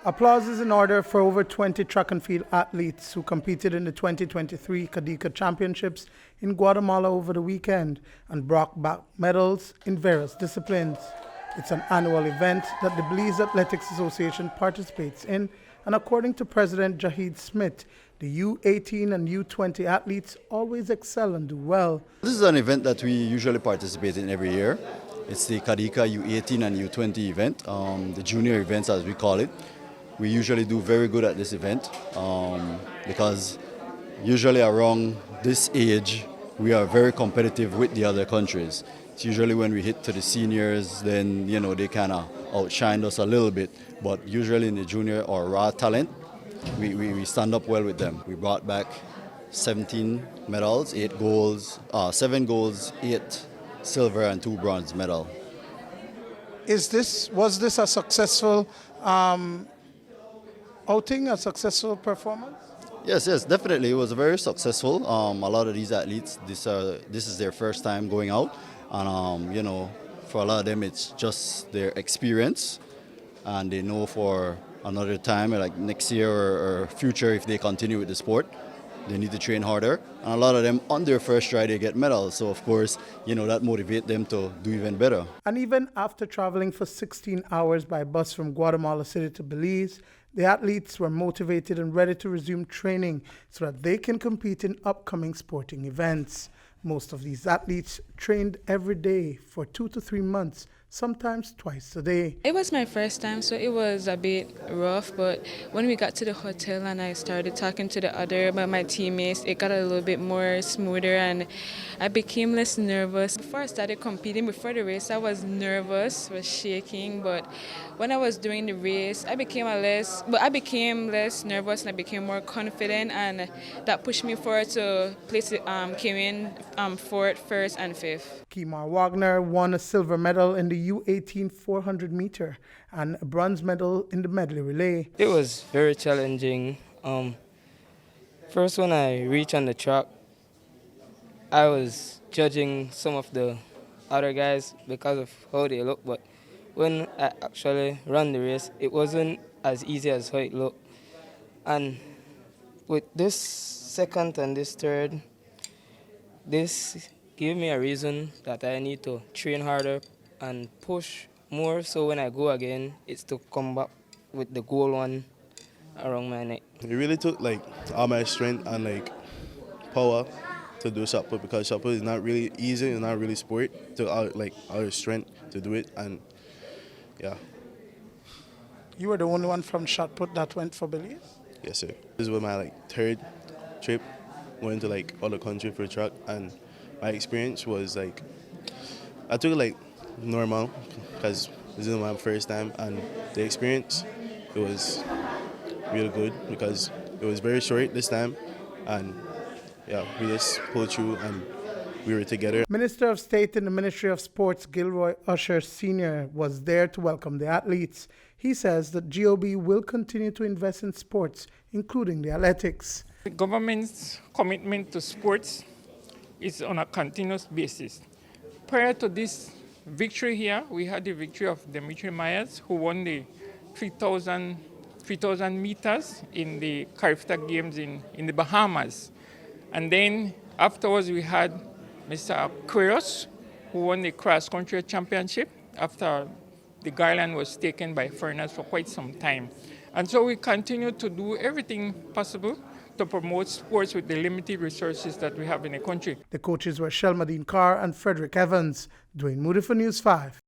Applause is in order for over 20 track and field athletes who competed in the 2023 CADICA Championships in Guatemala over the weekend and brought back medals in various disciplines. It's an annual event that the Belize Athletics Association participates in, and according to President Jahid Smith, the U18 and U20 athletes always excel and do well. This is an event that we usually participate in every year. It's the CADICA U18 and U20 event, the junior events as we call it. We usually do very good at this event because usually around this age we are very competitive with the other countries. It's usually when we hit to the seniors, then they kind of outshine us a little bit. But usually in the junior or raw talent, we stand up well with them. We brought back 17 medals, 7 golds, 8 silver and 2 bronze medals. Was this a successful outing, a successful performance? Yes, definitely. It was very successful. A lot of these athletes, this is their first time going out, and for a lot of them, it's just their experience, and they know for another time, like next year or future, if they continue with the sport, they need to train harder. And a lot of them, on their first try, they get medals. So, of course, that motivates them to do even better. And even after traveling for 16 hours by bus from Guatemala City to Belize, the athletes were motivated and ready to resume training so that they can compete in upcoming sporting events. Most of these athletes trained every day for 2 to 3 months, sometimes twice a day. It was my first time, so it was a bit rough, but when we got to the hotel and I started talking to my teammates, it got a little bit more smoother and I became less nervous. Before I started competing, before the race, I was nervous, was shaking, but when I was doing the race, I became less nervous and I became more confident, and that pushed me forward to came in 4th, 1st, and 5th. Kimar Wagner won a silver medal in the U18 400 meter and a bronze medal in the medley relay. It was very challenging. First, when I reached on the track, I was judging some of the other guys because of how they look, but when I actually ran the race, it wasn't as easy as how it looked. And with this second and this third, this gave me a reason that I need to train harder and push more, so when I go again, it's to come back with the gold one around my neck. It really took all my strength and power to do shot put, because shot put is not really easy, it's not really sport. It took all your strength to do it, and yeah. You were the only one from shot put that went for Belize? Yes, sir. This was my third trip going to other country for track, and my experience was I took it normal because this is my first time, and the experience, it was real good because it was very short this time, and yeah, we just pulled through and we were together. Minister of State in the Ministry of Sports, Gilroy Usher Sr., was there to welcome the athletes. He says that GOB will continue to invest in sports, including the athletics. The government's commitment to sports is on a continuous basis. Prior to this victory here, we had the victory of Dimitri Myers, who won the 3,000 meters in the Carifta Games in the Bahamas. And then afterwards we had Mr. Quiros, who won the cross-country championship after the guideline was taken by foreigners for quite some time. And so we continue to do everything possible to promote sports with the limited resources that we have in the country. The coaches were Shelmadine Carr and Frederick Evans. Duane Moody for News 5.